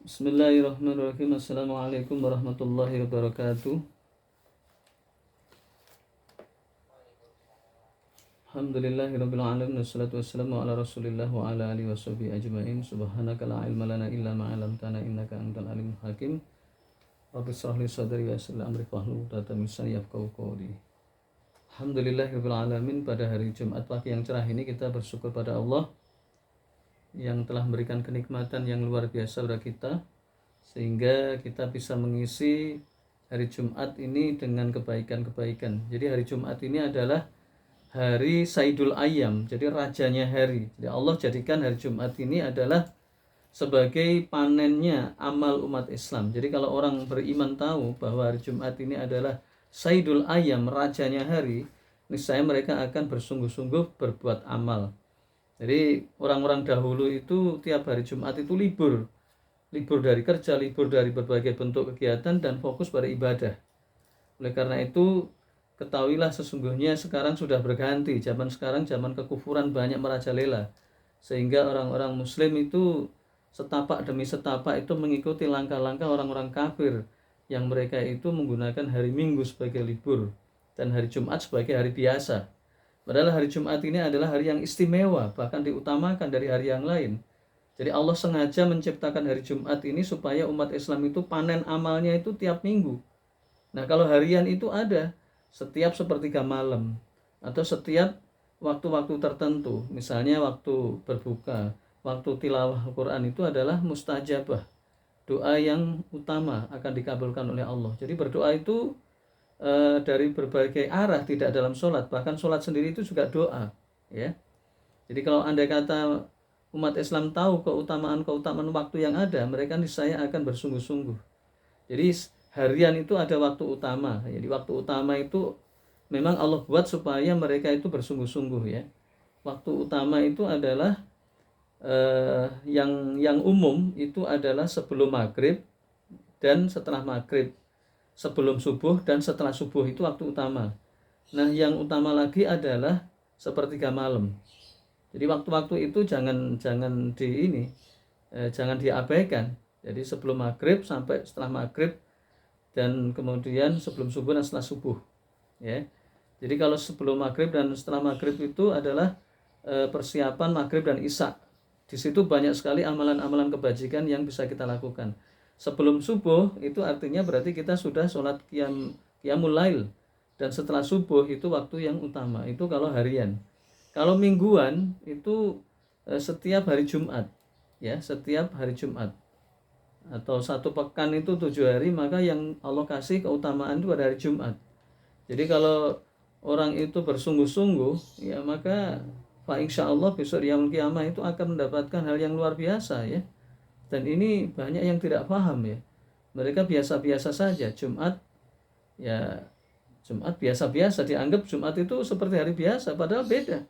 Bismillahirrahmanirrahim. Assalamualaikum warahmatullahi wabarakatuh. Alhamdulillahirabbil alamin wassalatu wassalamu ala Rasulillah wa ala alihi washabihi ajmain. Subhanaka la ilma lana illa ma 'allamtana innaka antal alimul hakim. Rabbi shrah li sadri wa yassir li amri wahlul 'uqdatam min lisani yafqahu qawli. Alhamdulillahirabbil alamin. Pada hari Jumat pagi yang cerah ini kita bersyukur pada Allah yang telah memberikan kenikmatan yang luar biasa kepada kita, sehingga kita bisa mengisi hari Jumat ini dengan kebaikan-kebaikan. Jadi hari Jumat ini adalah hari Saidul Ayyam, jadi rajanya hari. Jadi Allah jadikan hari Jumat ini adalah sebagai panennya amal umat Islam. Jadi kalau orang beriman tahu bahwa hari Jumat ini adalah Saidul Ayyam, rajanya hari, niscaya mereka akan bersungguh-sungguh berbuat amal. Jadi orang-orang dahulu itu tiap hari Jumat itu libur dari kerja, libur dari berbagai bentuk kegiatan dan fokus pada ibadah. Oleh karena itu ketahuilah sesungguhnya sekarang sudah berganti. Zaman sekarang zaman kekufuran banyak merajalela, sehingga orang-orang muslim itu setapak demi setapak itu mengikuti langkah-langkah orang-orang kafir yang mereka itu menggunakan hari Minggu sebagai libur dan hari Jumat sebagai hari biasa. Padahal hari Jumat ini adalah hari yang istimewa, bahkan diutamakan dari hari yang lain. Jadi Allah sengaja menciptakan hari Jumat ini supaya umat Islam itu panen amalnya itu tiap minggu. Nah, kalau harian itu ada setiap sepertiga malam atau setiap waktu-waktu tertentu. Misalnya waktu berbuka, waktu tilawah Al-Quran itu adalah mustajabah. Doa yang utama akan dikabulkan oleh Allah. Jadi berdoa itu dari berbagai arah, tidak dalam sholat, bahkan sholat sendiri itu juga doa, ya. Jadi kalau andai kata umat Islam tahu keutamaan waktu yang ada, mereka niscaya akan bersungguh-sungguh. Jadi harian itu ada waktu utama. Jadi waktu utama itu memang Allah buat supaya mereka itu bersungguh-sungguh, ya. Waktu utama itu adalah yang umum itu adalah sebelum maghrib dan setelah maghrib, sebelum subuh dan setelah subuh itu waktu utama. Nah, yang utama lagi adalah sepertiga malam. Jadi waktu-waktu itu jangan diabaikan. Jadi sebelum maghrib sampai setelah maghrib dan kemudian sebelum subuh dan setelah subuh, ya. Jadi kalau sebelum maghrib dan setelah maghrib itu adalah persiapan maghrib dan isya. Di situ banyak sekali amalan-amalan kebajikan yang bisa kita lakukan. Sebelum subuh itu artinya berarti kita sudah sholat qiyamul lail, dan setelah subuh itu waktu yang utama. Itu kalau harian. Kalau mingguan itu setiap hari Jumat, ya, setiap hari Jumat atau satu pekan itu 7 hari, maka yang Allah kasih keutamaan itu pada hari Jumat. Jadi kalau orang itu bersungguh-sungguh, ya, maka fa insyaallah besok yaumul qiyamah itu akan mendapatkan hal yang luar biasa, ya. Dan ini banyak yang tidak paham, ya. Mereka biasa-biasa saja. Jumat biasa-biasa, dianggap Jumat itu seperti hari biasa, padahal beda.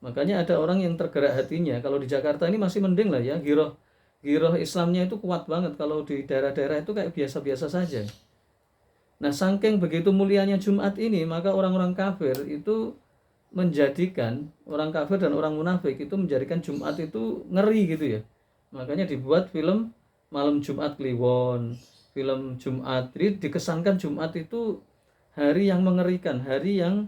Makanya ada orang yang tergerak hatinya. Kalau di Jakarta ini masih mending lah, ya. Giroh Islamnya itu kuat banget. Kalau di daerah-daerah itu kayak biasa-biasa saja. Nah, saking begitu mulianya Jumat ini, maka orang-orang kafir itu menjadikan, orang kafir dan orang munafik itu menjadikan Jumat itu ngeri gitu, ya. Makanya dibuat film Malam Jumat Kliwon, film Jumat. Jadi dikesankan Jumat itu hari yang mengerikan, hari yang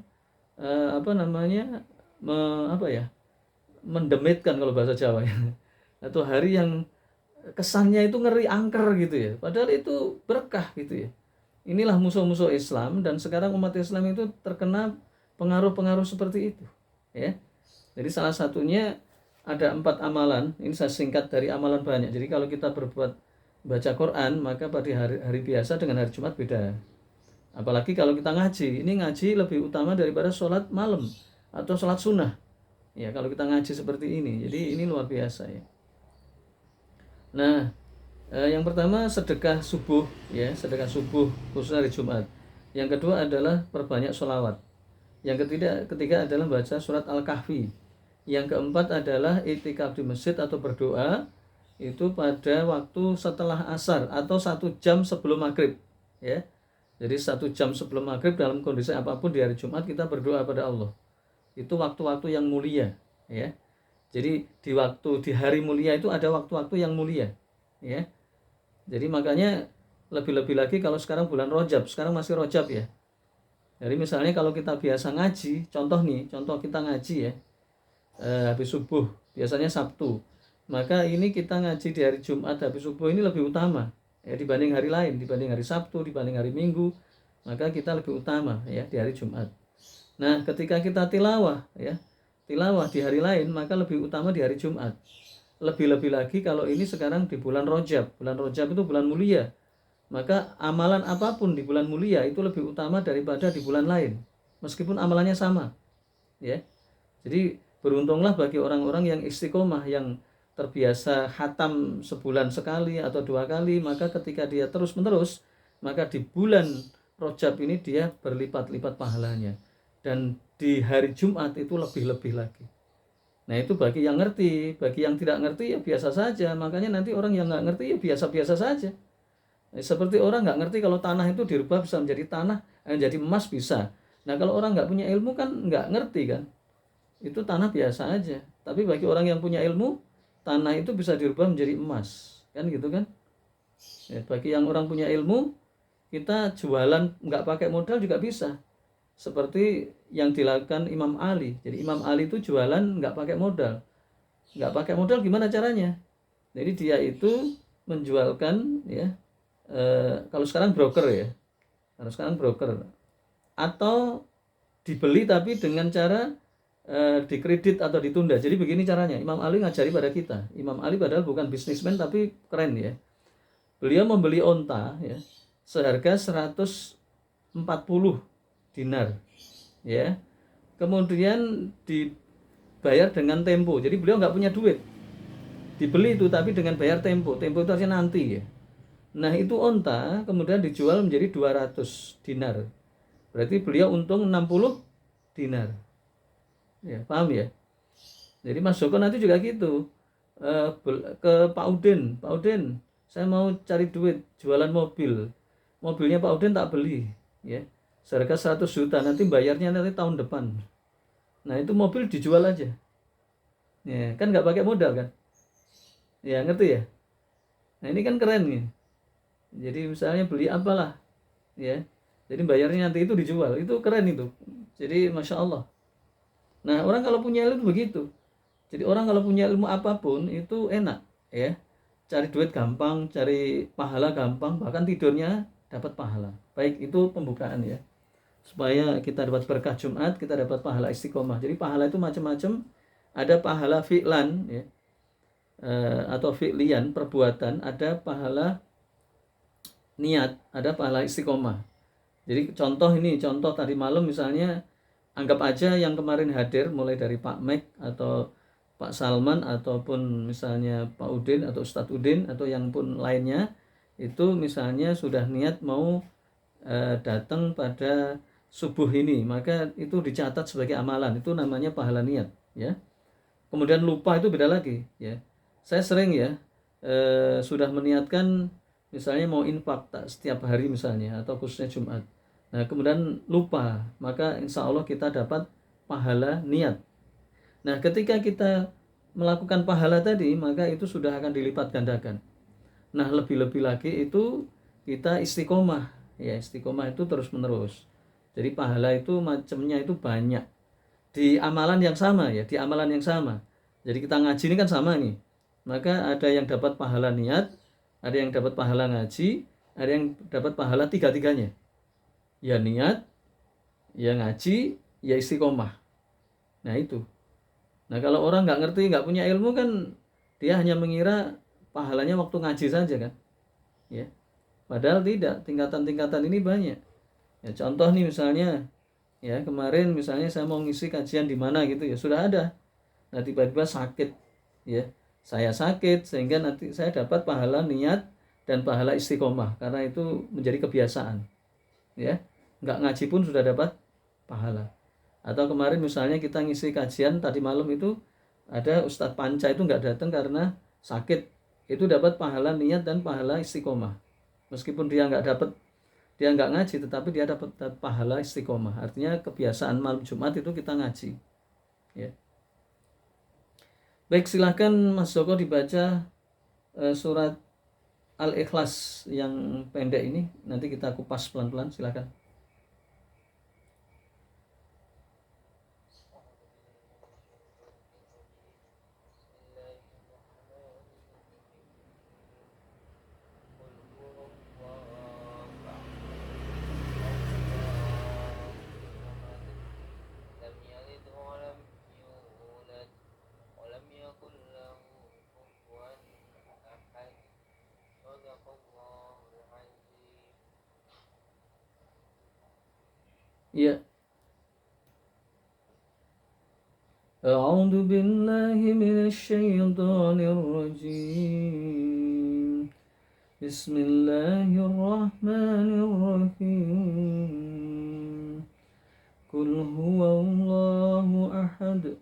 mendemitkan kalau bahasa Jawa, ya. Atau hari yang kesannya itu ngeri, angker gitu, ya. Padahal itu berkah gitu, ya. Inilah musuh-musuh Islam, dan sekarang umat Islam itu terkena pengaruh-pengaruh seperti itu, ya. Jadi salah satunya ada 4 amalan. Ini saya singkat dari amalan banyak. Jadi kalau kita berbuat baca Quran, maka pada hari biasa dengan hari Jumat beda. Apalagi kalau kita ngaji, ini ngaji lebih utama daripada sholat malam atau sholat sunnah, ya, kalau kita ngaji seperti ini. Jadi ini luar biasa, ya. Nah, yang pertama sedekah subuh, ya, sedekah subuh khusus hari Jumat. Yang kedua adalah perbanyak sholawat. Yang ketiga adalah baca surat Al-Kahfi. Yang keempat adalah i'tikaf di masjid atau berdoa itu pada waktu setelah asar atau 1 jam sebelum maghrib, ya. Jadi 1 jam sebelum maghrib dalam kondisi apapun di hari Jumat kita berdoa pada Allah. Itu waktu-waktu yang mulia, ya. Jadi di hari mulia itu ada waktu-waktu yang mulia, ya. Jadi makanya lebih-lebih lagi kalau sekarang bulan Rajab, sekarang masih Rajab ya. Jadi misalnya kalau kita biasa ngaji, contoh kita ngaji ya, habis subuh, biasanya Sabtu. Maka ini kita ngaji di hari Jumat habis subuh ini lebih utama ya dibanding hari lain, dibanding hari Sabtu, dibanding hari Minggu. Maka kita lebih utama ya di hari Jumat. Nah, ketika kita tilawah ya, tilawah di hari lain maka lebih utama di hari Jumat. Lebih-lebih lagi kalau ini sekarang di bulan Rajab. Bulan Rajab itu bulan mulia. Maka amalan apapun di bulan mulia itu lebih utama daripada di bulan lain. Meskipun amalannya sama. Ya. Jadi beruntunglah bagi orang-orang yang istiqomah, yang terbiasa khatam sebulan sekali atau 2 kali, maka ketika dia terus-menerus, maka di bulan Rajab ini dia berlipat-lipat pahalanya. Dan di hari Jumat itu lebih-lebih lagi. Nah itu bagi yang ngerti, bagi yang tidak ngerti ya biasa saja. Makanya nanti orang yang nggak ngerti ya biasa-biasa saja. Seperti orang nggak ngerti kalau tanah itu dirubah bisa menjadi tanah, jadi emas bisa. Nah kalau orang nggak punya ilmu kan nggak ngerti kan, itu tanah biasa aja. Tapi bagi orang yang punya ilmu, tanah itu bisa dirubah menjadi emas, kan gitu kan? Ya, bagi yang orang punya ilmu, kita jualan nggak pakai modal juga bisa. Seperti yang dilakukan Imam Ali. Jadi Imam Ali itu jualan nggak pakai modal. Nggak pakai modal gimana caranya? Jadi dia itu menjualkan ya. Kalau sekarang broker ya, kalau sekarang broker atau dibeli tapi dengan cara dikredit atau ditunda. Jadi begini caranya, Imam Ali ngajari pada kita. Imam Ali padahal bukan bisnismen tapi keren ya. Beliau membeli onta ya seharga 140 dinar ya. Kemudian dibayar dengan tempo. Jadi beliau nggak punya duit. Dibeli itu tapi dengan bayar tempo. Tempo itu artinya nanti ya. Nah itu onta kemudian dijual menjadi 200 dinar. Berarti beliau untung 60 dinar. Ya, paham ya? Jadi Mas Joko nanti juga gitu. Ke Pak Udin. Pak Udin, saya mau cari duit jualan mobil. Mobilnya Pak Udin tak beli. Ya, seharga 100 juta. Nanti bayarnya nanti tahun depan. Nah itu mobil dijual aja. Ya, kan nggak pakai modal kan? Ya ngerti ya? Nah ini kan keren nih. Jadi misalnya beli apalah ya, jadi bayarnya nanti itu dijual, itu keren itu. Jadi masya Allah. Nah orang kalau punya ilmu begitu. Jadi orang kalau punya ilmu apapun itu enak ya, cari duit gampang, cari pahala gampang, bahkan tidurnya dapat pahala. Baik itu pembukaan ya, supaya kita dapat berkah Jumat, kita dapat pahala istiqomah. Jadi pahala itu macam-macam, ada pahala fi'lan ya, atau fi'lian perbuatan, ada pahala niat, ada pahala istiqomah. Jadi contoh tadi malam misalnya, anggap aja yang kemarin hadir mulai dari Pak Mek atau Pak Salman ataupun misalnya Pak Udin atau Ustadz Udin atau yang pun lainnya, itu misalnya sudah niat mau datang pada subuh ini, maka itu dicatat sebagai amalan, itu namanya pahala niat ya. Kemudian lupa itu beda lagi ya. Saya sering ya sudah meniatkan misalnya mau infak setiap hari misalnya atau khususnya Jumat. Nah kemudian lupa, maka insya Allah kita dapat pahala niat. Nah ketika kita melakukan pahala tadi, maka itu sudah akan dilipat gandakan. Nah lebih-lebih lagi itu kita istiqomah. Ya istiqomah itu terus menerus. Jadi pahala itu macamnya itu banyak. Di amalan yang sama ya, di amalan yang sama. Jadi kita ngaji ini kan sama nih. Maka ada yang dapat pahala niat, ada yang dapat pahala ngaji, ada yang dapat pahala tiga-tiganya. Ya niat, ya ngaji, ya istiqomah. Nah itu. Nah kalau orang nggak ngerti, nggak punya ilmu kan, dia hanya mengira pahalanya waktu ngaji saja kan. Ya. Padahal tidak, tingkatan-tingkatan ini banyak. Ya contoh nih misalnya, ya kemarin misalnya saya mau ngisi kajian di mana gitu ya, sudah ada. Nah tiba-tiba sakit, ya saya sakit sehingga nanti saya dapat pahala niat dan pahala istiqomah karena itu menjadi kebiasaan ya, nggak ngaji pun sudah dapat pahala. Atau kemarin misalnya kita ngisi kajian tadi malam itu ada Ustadz Panca itu nggak datang karena sakit, itu dapat pahala niat dan pahala istiqomah meskipun dia nggak ngaji tetapi dia dapat pahala istiqomah, artinya kebiasaan malam Jumat itu kita ngaji ya. Baik, silahkan Mas Joko dibaca surat Al-Ikhlas yang pendek ini nanti kita kupas pelan-pelan, silakan. Ya. A'udzu billahi minasyaitonir rajim. Bismillahirrahmanirrahim. Qul huwallahu ahad.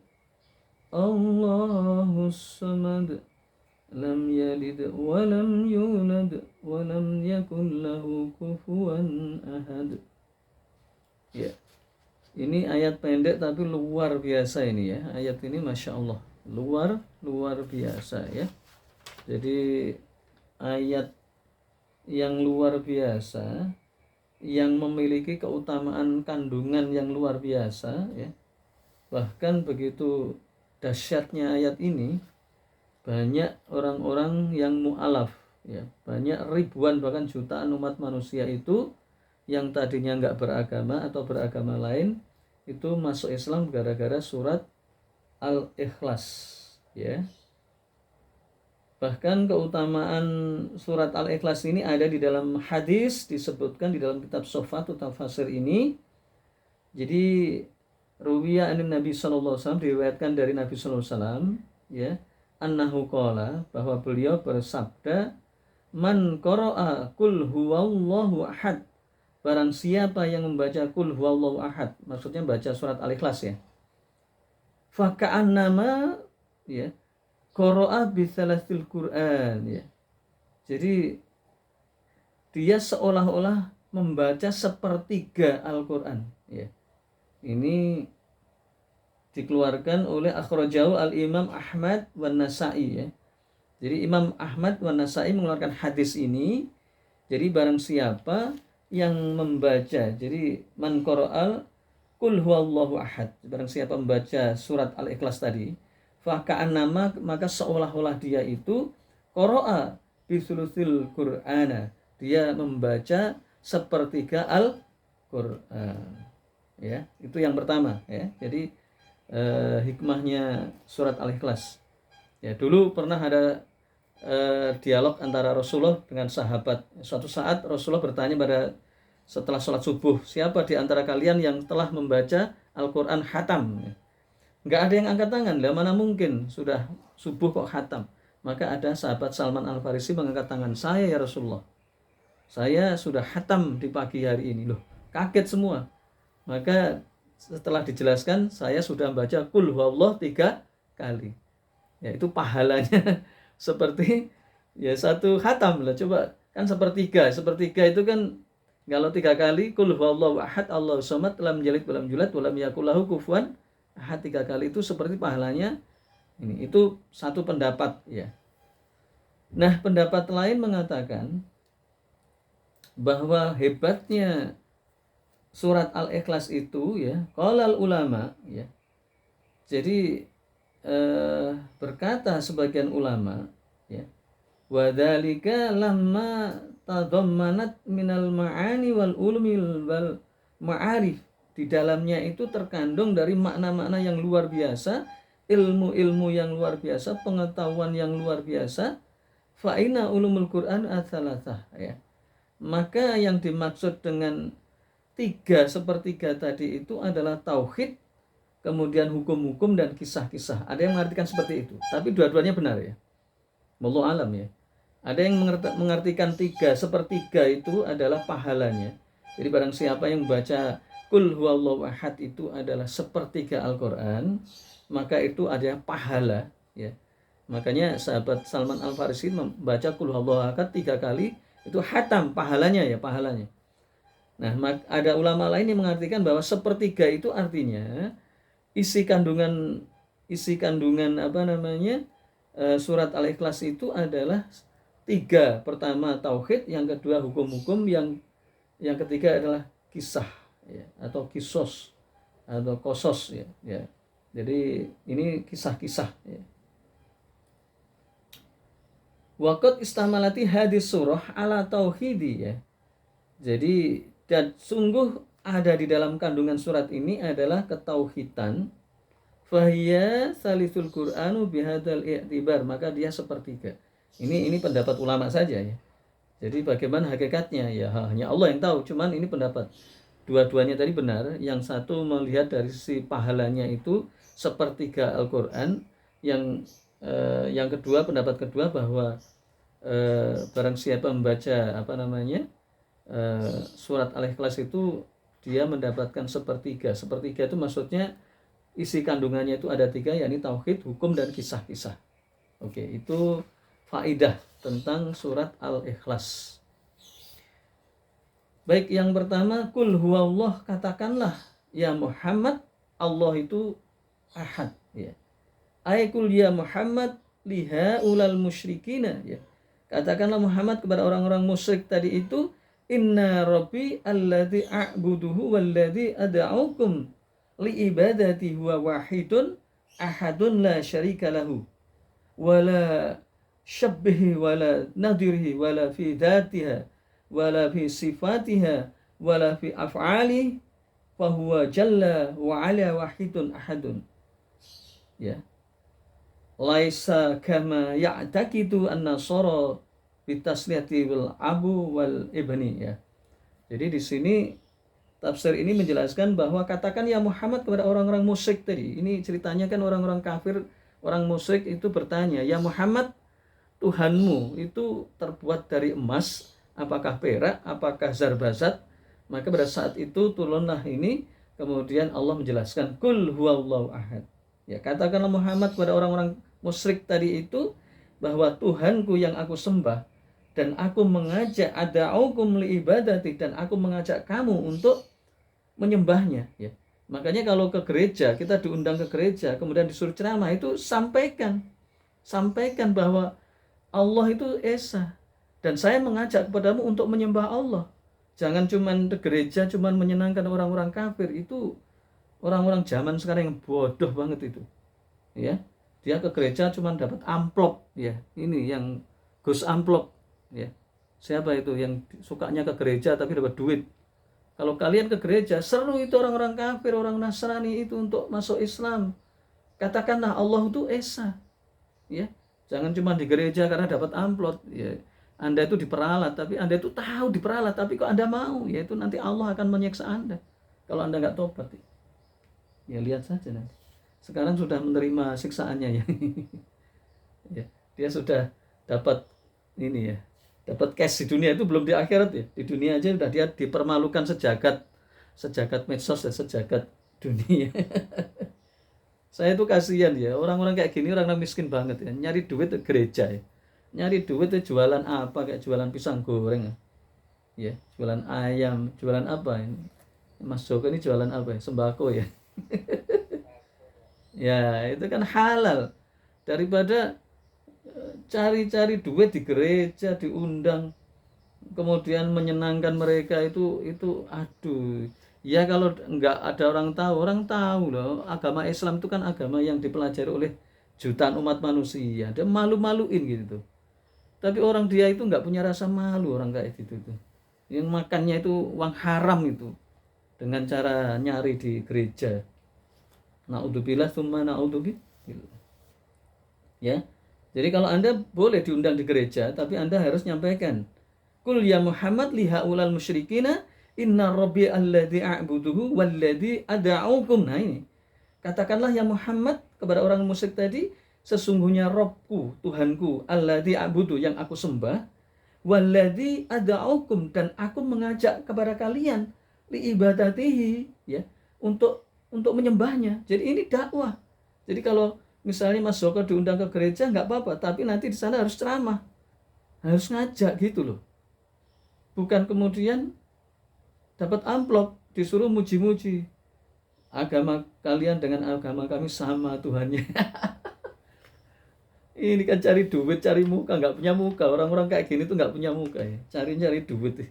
Allahus samad. Lam yalid wa lam yulad wa lam yakul lahu kufuwan ahad. Ya. Ini ayat pendek tapi luar biasa ini ya. Ayat ini Masya Allah luar biasa ya. Jadi ayat yang luar biasa, yang memiliki keutamaan kandungan yang luar biasa ya. Bahkan begitu dahsyatnya ayat ini, banyak orang-orang yang mu'alaf ya, banyak ribuan bahkan jutaan umat manusia itu yang tadinya nggak beragama atau beragama lain itu masuk Islam gara-gara surat Al-Ikhlas ya. Bahkan keutamaan surat Al-Ikhlas ini ada di dalam hadis, disebutkan di dalam kitab Shofatu Tafsir ini. Jadi ruwiya an Nabi sallallahu alaihi wasallam, diriwayatkan dari Nabi sallallahu alaihi wasallam ya, annahu qala, bahwa beliau bersabda, man qara'a qul huwallahu ahad, barang siapa yang membaca qul huwallahu ahad, maksudnya baca surat Al-Ikhlas ya, fa ka'annama ya qara'a bi thalathil Qur'an ya. Jadi dia seolah-olah membaca sepertiga Al-Qur'an ya. Ini dikeluarkan oleh akhrajahu al-Imam Ahmad wan Nasa'i ya. Jadi Imam Ahmad wan Nasa'i mengeluarkan hadis ini. Jadi barang siapa yang membaca, jadi man qara'al qul huwallahu ahad, barang siapa membaca surat Al-Ikhlas tadi, fa ka'annama, maka seolah-olah dia itu qara'a bi thuluthil Qur'ana, dia membaca sepertiga Al-Qur'an. Ya, itu yang pertama ya. Jadi hikmahnya surat Al-Ikhlas. Ya, dulu pernah ada dialog antara Rasulullah dengan sahabat. Suatu saat Rasulullah bertanya setelah sholat subuh, siapa di antara kalian yang telah membaca Al-Quran khatam? Nggak ada yang angkat tangan. Lah mana mungkin, sudah subuh kok khatam? Maka ada sahabat Salman Al-Farisi mengangkat tangan, saya ya Rasulullah, saya sudah khatam di pagi hari ini. Loh, kaget semua. Maka setelah dijelaskan, saya sudah membaca Qul Huwallah 3 kali. Ya, itu pahalanya seperti ya satu khatam lah. Coba kan sepertiga itu kan kalau 3 kali Qul Huwallahu ahad Allahus samad lam yalid walam yulad walam yakul lahu kufuwan ahad, 3 kali itu seperti pahalanya ini. Itu satu pendapat ya. Nah, pendapat lain mengatakan bahwa hebatnya surat Al-Ikhlas itu ya, qalal ulama ya. Jadi berkata sebagian ulama ya, wa dzalika lamma tadammanat minal ma'ani wal ulumil wal ma'arif, di dalamnya itu terkandung dari makna-makna yang luar biasa, ilmu-ilmu yang luar biasa, pengetahuan yang luar biasa. Fa inna ulumul Qur'an ats-tsalatsah ya. Maka yang dimaksud dengan 3 sepertiga tadi itu adalah tauhid, kemudian hukum-hukum dan kisah-kisah. Ada yang mengartikan seperti itu, tapi dua-duanya benar ya. Wallahu alam ya. Ada yang mengartikan 3 sepertiga itu adalah pahalanya. Jadi barang siapa yang membaca Qul huwallahu ahad itu adalah sepertiga Al-Qur'an, maka itu ada pahala ya. Makanya sahabat Salman Al-Farisi membaca Qul huwallahu ahad 3 kali, itu khatam pahalanya ya, pahalanya. Nah, ada ulama lain yang mengartikan bahwa sepertiga itu artinya isi kandungan surat Al-Ikhlas itu adalah 3. Pertama tauhid, yang kedua hukum-hukum, yang ketiga adalah kisah ya, atau kisos atau kosos ya, ya. Jadi ini kisah-kisah ya. Waqad istamalati hadis surah ala tauhidi ya. Jadi dan sungguh ada di dalam kandungan surat ini adalah ketauhidan. Fahiya salisul Qur'anu bihadzal i'tibar, maka dia sepertiga. Ini pendapat ulama saja ya. Jadi bagaimana hakikatnya ya hanya Allah yang tahu, cuman ini pendapat. Dua-duanya tadi benar. Yang satu melihat dari sisi pahalanya itu sepertiga Al-Qur'an, yang kedua, pendapat kedua bahwa barang siapa membaca surat Al-Ikhlas itu dia mendapatkan sepertiga. Sepertiga itu maksudnya isi kandungannya itu ada 3, yakni tauhid, hukum, dan kisah-kisah. Oke, itu faidah tentang surat Al-Ikhlas. Baik, yang pertama, kul huwallah, katakanlah ya Muhammad, Allah itu ahad ya. Kul ya Muhammad liha ulal musyrikina ya. Katakanlah Muhammad kepada orang-orang musyrik tadi itu, inna rabbi alladzi a'buduhu walladzi ad'ukum li ibadati huwa wahidun ahadun la syarika lahu wala syabbihi wala nadirihi wala fi dhatiha wala fi sifatiha wala fi af'ali fahuwa jalla wa ala wahidun ahadun ya. Laisa kama ya'taqidu an-nasara bitasliyati wal abu wal ibni ya. Jadi di sini tafsir ini menjelaskan bahwa katakan ya Muhammad kepada orang-orang musyrik tadi. Ini ceritanya kan orang-orang kafir, orang musyrik itu bertanya, ya Muhammad, Tuhanmu itu terbuat dari emas, apakah perak, apakah zarbazat? Maka pada saat itu turunlah ini, kemudian Allah menjelaskan kul huwallahu ahad. Ya, katakanlah Muhammad kepada orang-orang musyrik tadi itu bahwa Tuhanku yang aku sembah dan aku mengajak ad'ukum li ibadati, dan aku mengajak kamu untuk menyembahnya ya. Makanya kalau ke gereja, kita diundang ke gereja kemudian disuruh ceramah, itu sampaikan bahwa Allah itu esa dan saya mengajak kepadamu untuk menyembah Allah. Jangan cuman ke gereja cuman menyenangkan orang-orang kafir. Itu orang-orang zaman sekarang yang bodoh banget itu ya. Dia ke gereja cuma dapat amplop ya. Ini yang Gus amplop ya. Siapa itu yang sukanya ke gereja tapi dapat duit? Kalau kalian ke gereja, seru itu orang-orang kafir, orang Nasrani itu untuk masuk Islam. Katakanlah Allah itu esa ya. Jangan cuma di gereja karena dapat amplop ya. Anda itu diperalat, tapi Anda itu tahu diperalat, tapi kok Anda mau, yaitu nanti Allah akan menyiksa Anda kalau Anda nggak tobat ya. Lihat saja nanti. Sekarang sudah menerima siksaannya ya. Ya, dia sudah dapat ini ya, dapat cash di dunia, itu belum di akhirat ya. Di dunia aja sudah dia dipermalukan sejagat medsos ya, sejagat dunia. Saya itu kasihan ya, orang-orang kayak gini, orang miskin banget ya, nyari duit ke gereja ya. Nyari duit itu jualan apa, kayak jualan pisang goreng ya, jualan ayam, jualan apa ini? Mas Joko ini jualan apa ya? Sembako ya. Ya itu kan halal. Daripada cari-cari duit di gereja, diundang, kemudian menyenangkan mereka, itu aduh ya. Kalau nggak ada orang tahu loh, agama Islam itu kan agama yang dipelajari oleh jutaan umat manusia. Dia malu-maluin gitu. Tapi orang dia itu nggak punya rasa malu, orang kayak gitu tuh. Yang makannya itu uang haram itu dengan cara nyari di gereja. Naudzubillah tsumma naudzubillah. Ya. Jadi kalau Anda boleh diundang di gereja, tapi Anda harus nyampaikan, Qul ya Muhammad liha ulal musyrikina inna rabbi alladzi a'buduhu walladzi ad'ukum. Nah ini. Katakanlah ya Muhammad kepada orang musyrik tadi, sesungguhnya Rabbku, Tuhanku, alladzi a'budu, yang aku sembah, walladzi ad'ukum, dan aku mengajak kepada kalian li ibadatihi ya, untuk menyembahnya. Jadi ini dakwah. Jadi kalau misalnya Mas Joko diundang ke gereja nggak apa-apa, tapi nanti di sana harus ceramah, harus ngajak gitu loh. Bukan kemudian dapat amplop disuruh muji-muji, agama kalian dengan agama kami sama Tuhannya. Ini kan cari duit, cari muka, nggak punya muka. Orang-orang kayak gini tuh nggak punya muka ya. Cari duit.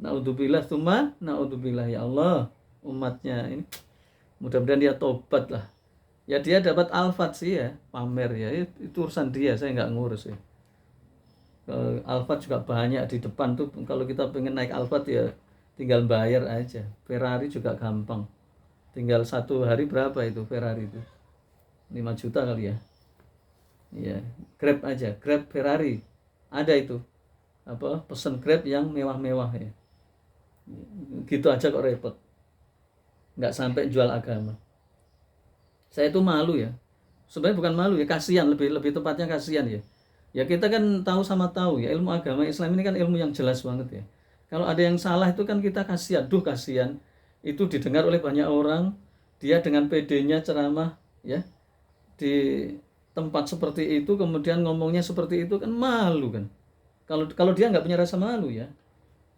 Naudzubillah, naudzubillah ya Allah. Umatnya ini mudah-mudahan dia tobat lah. Ya dia dapat Alphard sih ya, pamer ya. Itu urusan dia, saya nggak ngurus ya. Alphard juga banyak di depan tuh. Kalau kita pengen naik Alphard ya tinggal bayar aja. Ferrari juga gampang. Tinggal 1 hari berapa itu Ferrari itu? 5 juta kali ya. Ya, Grab aja, Grab Ferrari. Ada itu. Pesan Grab yang mewah-mewah ya. Gitu aja kok repot. Nggak sampai jual agama. Saya itu malu ya. Sebenarnya bukan malu ya, kasihan, lebih tepatnya kasihan ya. Ya kita kan tahu sama tahu ya, ilmu agama Islam ini kan ilmu yang jelas banget ya. Kalau ada yang salah itu kan kita kasihan, kasihan. Itu didengar oleh banyak orang, dia dengan PD-nya ceramah ya di tempat seperti itu, kemudian ngomongnya seperti itu kan malu kan. Kalau dia nggak punya rasa malu ya,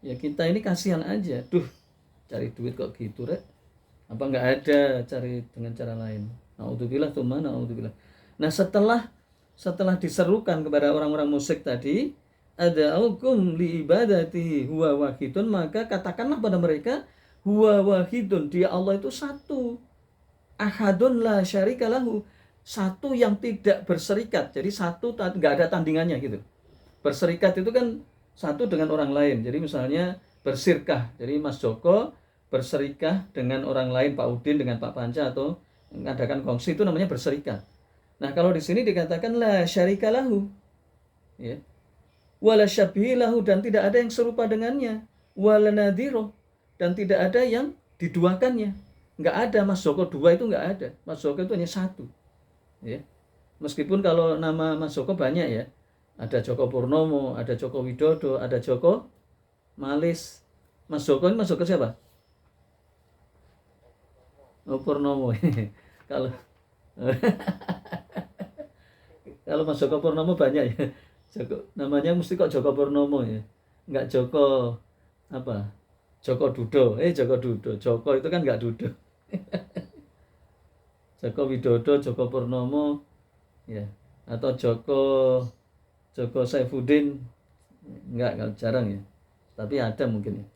ya kita ini kasihan aja. Cari duit kok gitu rek. Apa nggak ada cari dengan cara lain? Naudzubillah tsumma naudzubillah. Nah setelah diserukan kepada orang-orang musyrik tadi, ada hukum li ibadatihi huwa wahidun, maka katakanlah pada mereka huwa wahidun, dia Allah itu satu, ahadun la syarika lahu, satu yang tidak berserikat. Jadi satu nggak ada tandingannya gitu. Berserikat itu kan satu dengan orang lain. Jadi misalnya bersirkah, jadi Mas Joko berserikah dengan orang lain, Pak Udin dengan Pak Panca, atau mengadakan kongsi, itu namanya berserikat. Nah kalau di sini dikatakan la syarika lahu, ya, wala syabihi lahu, dan tidak ada yang serupa dengannya, wala nadhiroh, dan tidak ada yang diduakannya. Nggak ada Mas Joko 2, itu nggak ada. Mas Joko itu hanya satu. Ya. Meskipun kalau nama Mas Joko banyak ya, ada Joko Purnomo, ada Joko Widodo, ada Joko Malis. Mas Joko ini Mas Joko siapa? Oh, Purnomo. Kalau kalau Mas Joko Purnomo banyak ya. Namanya mesti kok Joko Purnomo ya. Enggak Joko apa? Joko Dudo. Joko Dudo. Joko itu kan enggak Dudo. Joko Widodo, Joko Purnomo ya. Atau Joko Saifuddin. Enggak jarang ya. Tapi ada mungkin ya.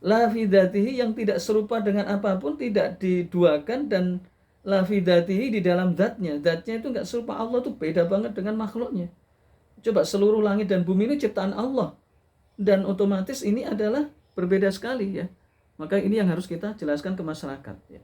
La fidatihi, yang tidak serupa dengan apapun, tidak diduakan, dan la fidatihi di dalam zatnya itu enggak serupa. Allah tuh beda banget dengan makhluknya. Coba seluruh langit dan bumi ini ciptaan Allah, dan otomatis ini adalah berbeda sekali ya. Maka ini yang harus kita jelaskan ke masyarakat ya.